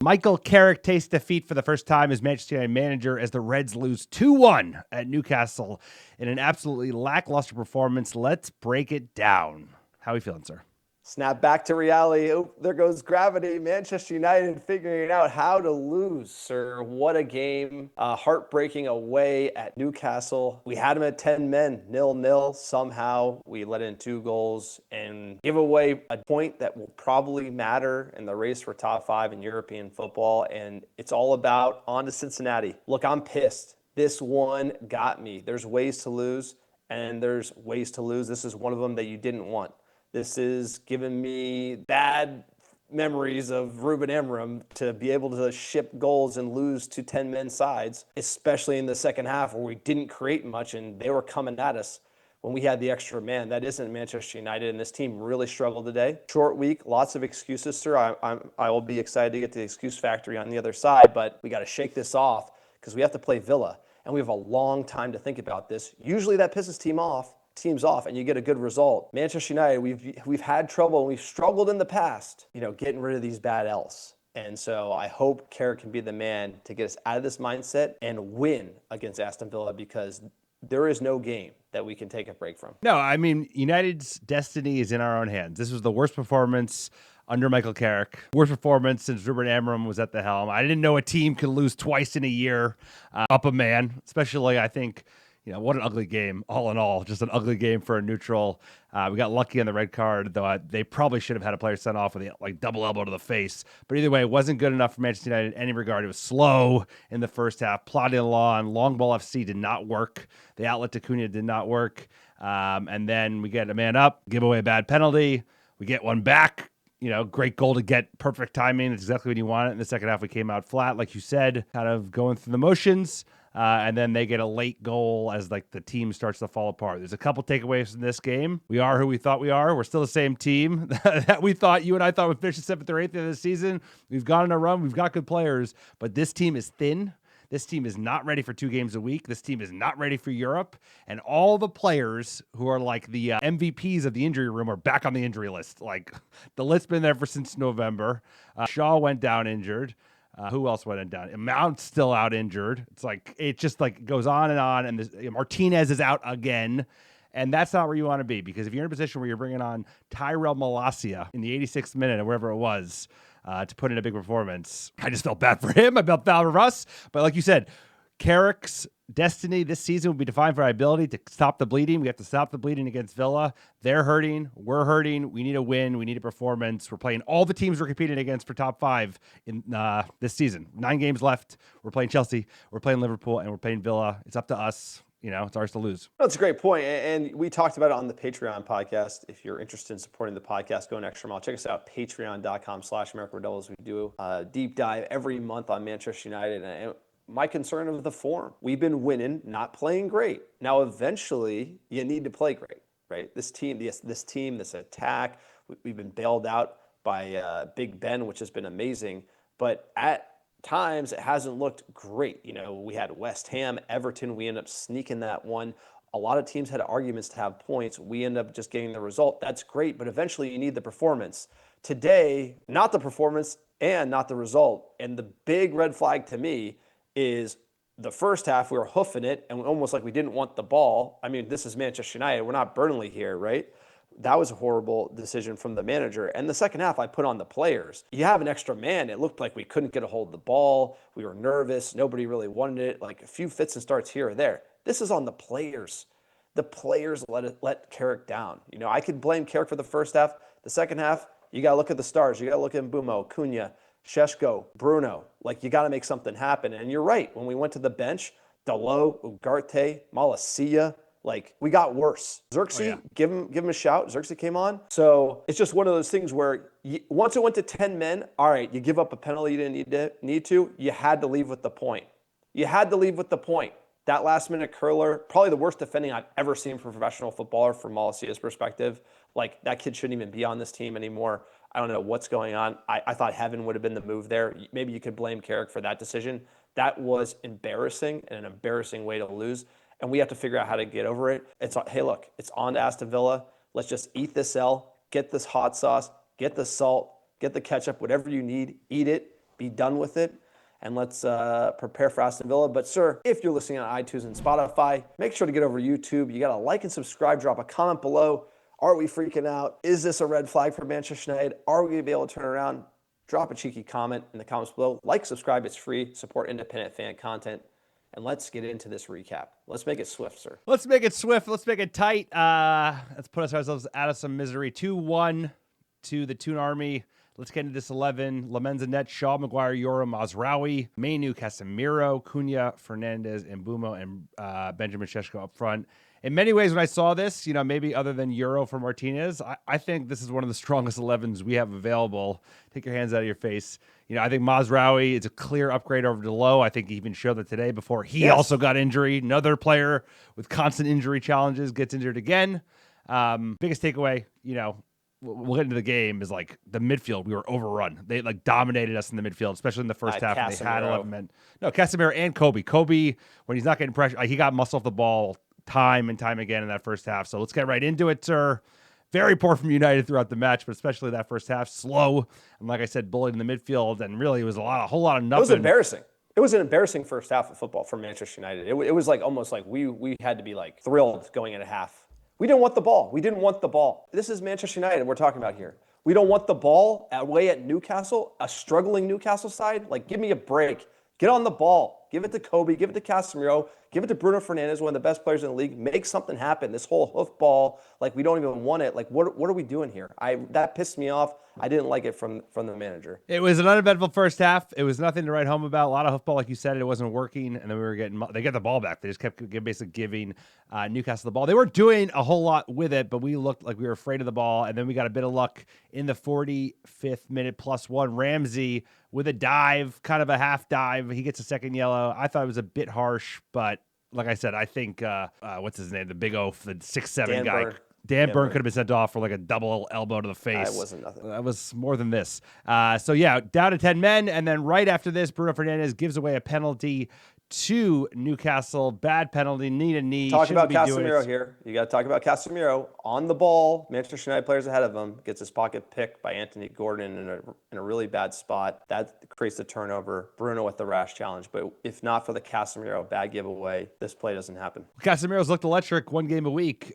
Michael Carrick tastes defeat for the first time as Manchester United manager as the Reds lose 2-1 at Newcastle in an absolutely lackluster performance. Let's break it down. How are we feeling, sir? Snap back to reality. Oh, there goes gravity. Manchester United figuring out how to lose, sir. What a game. Heartbreaking away at Newcastle. We had them at 10 men, 0-0. Somehow we let in 2 goals and give away a point that will probably matter in the race for top 5 in European football. And it's all about on to Cincinnati. Look, I'm pissed. This one got me. There's ways to lose, and there's ways to lose. This is one of them that you didn't want. This is giving me bad memories of Ruben Amorim to be able to ship goals and lose to 10-men sides, especially in the second half where we didn't create much and they were coming at us when we had the extra man. That isn't Manchester United, and this team really struggled today. Short week, lots of excuses, sir. I will be excited to get to the excuse factory on the other side, but we got to shake this off because we have to play Villa, and we have a long time to think about this. Usually that pisses teams off and you get a good result. Manchester United, we've had trouble and we've struggled in the past, getting rid of these bad L's. And so I hope Carrick can be the man to get us out of this mindset and win against Aston Villa, because there is no game that we can take a break from. No, I mean, United's destiny is in our own hands. This was the worst performance under Michael Carrick. Worst performance since Ruben Amorim was at the helm. I didn't know a team could lose twice in a year up a man, especially, I think, what an ugly game, all in all. Just an ugly game for a neutral. We got lucky on the red card, though they probably should have had a player sent off with a double elbow to the face. But either way, it wasn't good enough for Manchester United in any regard. It was slow in the first half, plodding along. Long ball FC did not work. The outlet to Cunha did not work. And then we get a man up, give away a bad penalty. We get one back. Great goal to get perfect timing. That's exactly what you wanted. In the second half, we came out flat, like you said, kind of going through the motions. And then they get a late goal as the team starts to fall apart. There's a couple takeaways from this game. We are who we thought we are. We're still the same team that you and I thought would finish the 7th or 8th of the season. We've gone on a run. We've got good players, but this team is thin. This team is not ready for 2 games a week. This team is not ready for Europe. And all the players who are the MVPs of the injury room are back on the injury list. The list's been there since November. Shaw went down injured. Who else went down? Mount's still out injured. It just goes on, and Martinez is out again. And that's not where you want to be, because if you're in a position where you're bringing on Tyrell Malacia in the 86th minute or wherever it was to put in a big performance, I just felt bad for him. I felt bad for us. But like you said, Carrick's destiny this season will be defined by our ability to stop the bleeding. We have to stop the bleeding against Villa. They're hurting. We're hurting. We need a win. We need a performance. We're playing all the teams we're competing against for top 5 in this season. 9 games left. We're playing Chelsea. We're playing Liverpool, and we're playing Villa. It's up to us. It's ours to lose. That's a great point. And we talked about it on the Patreon podcast. If you're interested in supporting the podcast, go an extra mile. Check us out, patreon.com/American Red Devils. We do a deep dive every month on Manchester United. And my concern of the form. We've been winning, not playing great. Now, eventually, you need to play great, right? This team, this attack, we've been bailed out by Big Ben, which has been amazing. But at times, it hasn't looked great. We had West Ham, Everton. We ended up sneaking that one. A lot of teams had arguments to have points. We end up just getting the result. That's great, but eventually you need the performance. Today, not the performance and not the result. And the big red flag to me is the first half we were hoofing it and almost like we didn't want the ball. I mean, this is Manchester United. We're not Burnley here, right? That was a horrible decision from the manager. And the second half, I put on the players. You have an extra man. It looked like we couldn't get a hold of the ball. We were nervous. Nobody really wanted it. A few fits and starts here or there. This is on the players. The players let Carrick down. I could blame Carrick for the first half. The second half, you got to look at the stars. You got to look at Mbumo, Cunha, Šeško, Bruno. You got to make something happen. And you're right. When we went to the bench, Dalot, Ugarte, Malacia, we got worse. Xerxes, give him a shout. Xerxes came on. So it's just one of those things where once it went to 10 men, all right, you give up a penalty you didn't need to. You had to leave with the point. That last-minute curler, probably the worst defending I've ever seen from a professional footballer from Malacia's perspective. That kid shouldn't even be on this team anymore. I don't know what's going on. I thought heaven would have been the move there. Maybe you could blame Carrick for that decision. That was embarrassing and an embarrassing way to lose. And we have to figure out how to get over it. Hey, look, it's on to Aston Villa. Let's just eat this L, get this hot sauce, get the salt, get the ketchup, whatever you need, eat it. Be done with it. And let's prepare for Aston Villa. But, sir, if you're listening on iTunes and Spotify, make sure to get over to YouTube. You got to like and subscribe. Drop a comment below. Are we freaking out? Is this a red flag for Manchester United? Are we going to be able to turn around? Drop a cheeky comment in the comments below. Like, subscribe. It's free. Support independent fan content. And let's get into this recap. Let's make it swift, sir. Let's make it swift. Let's make it tight. Let's put ourselves out of some misery. 2-1 to the Toon Army. Let's get into this 11. Lamens and Net, Shaw, Maguire, Yoro, Mazraoui, Mainu, Casemiro, Cunha, Fernandez, Mbumo, and Benjamin Šeško up front. In many ways, when I saw this, maybe other than Euro for Martinez, I think this is one of the strongest 11s we have available. Take your hands out of your face. I think Mazraoui is a clear upgrade over Delo. I think he even showed that today before he also got injury. Another player with constant injury challenges gets injured again. Biggest takeaway, we'll get into the game, is like the midfield. We were overrun. They dominated us in the midfield, especially in the first half. And they had 11 men. No, Casemiro and Kobe. Kobe, when he's not getting pressure, he got muscle off the ball time and time again in that first half. So let's get right into it, sir. Very poor from United throughout the match, but especially that first half, slow. And like I said, bullied in the midfield, and really it was a whole lot of nothing. It was embarrassing. It was an embarrassing first half of football for Manchester United. It was almost like we had to be thrilled going into half. We didn't want the ball. We didn't want the ball. This is Manchester United we're talking about here. We don't want the ball away at Newcastle, a struggling Newcastle side. Give me a break. Get on the ball. Give it to Kobe. Give it to Casemiro. Give it to Bruno Fernandes, one of the best players in the league. Make something happen. This whole hoof ball, we don't even want it. What are we doing here? That pissed me off. I didn't like it from the manager. It was an uneventful first half. It was nothing to write home about. A lot of hoofball, like you said, it wasn't working, and then they get the ball back. They just kept basically giving Newcastle the ball. They weren't doing a whole lot with it, but we looked like we were afraid of the ball, and then we got a bit of luck in the 45th minute +1. Ramsey with a dive, kind of a half dive. He gets a second yellow. I thought it was a bit harsh, but like I said, I think, what's his name? The big oaf, the 6'7" guy. Burn. Dan Burn could have been sent off for a double elbow to the face. That wasn't nothing. That was more than this. So yeah, down to 10 men. And then right after this, Bruno Fernandes gives away a penalty to Newcastle. Bad penalty, knee to knee. Talk about Casemiro here. You got to talk about Casemiro on the ball. Manchester United players ahead of him. Gets his pocket picked by Anthony Gordon in a really bad spot. That creates the turnover. Bruno with the rash challenge. But if not for the Casemiro bad giveaway, this play doesn't happen. Casemiro's looked electric one game a week.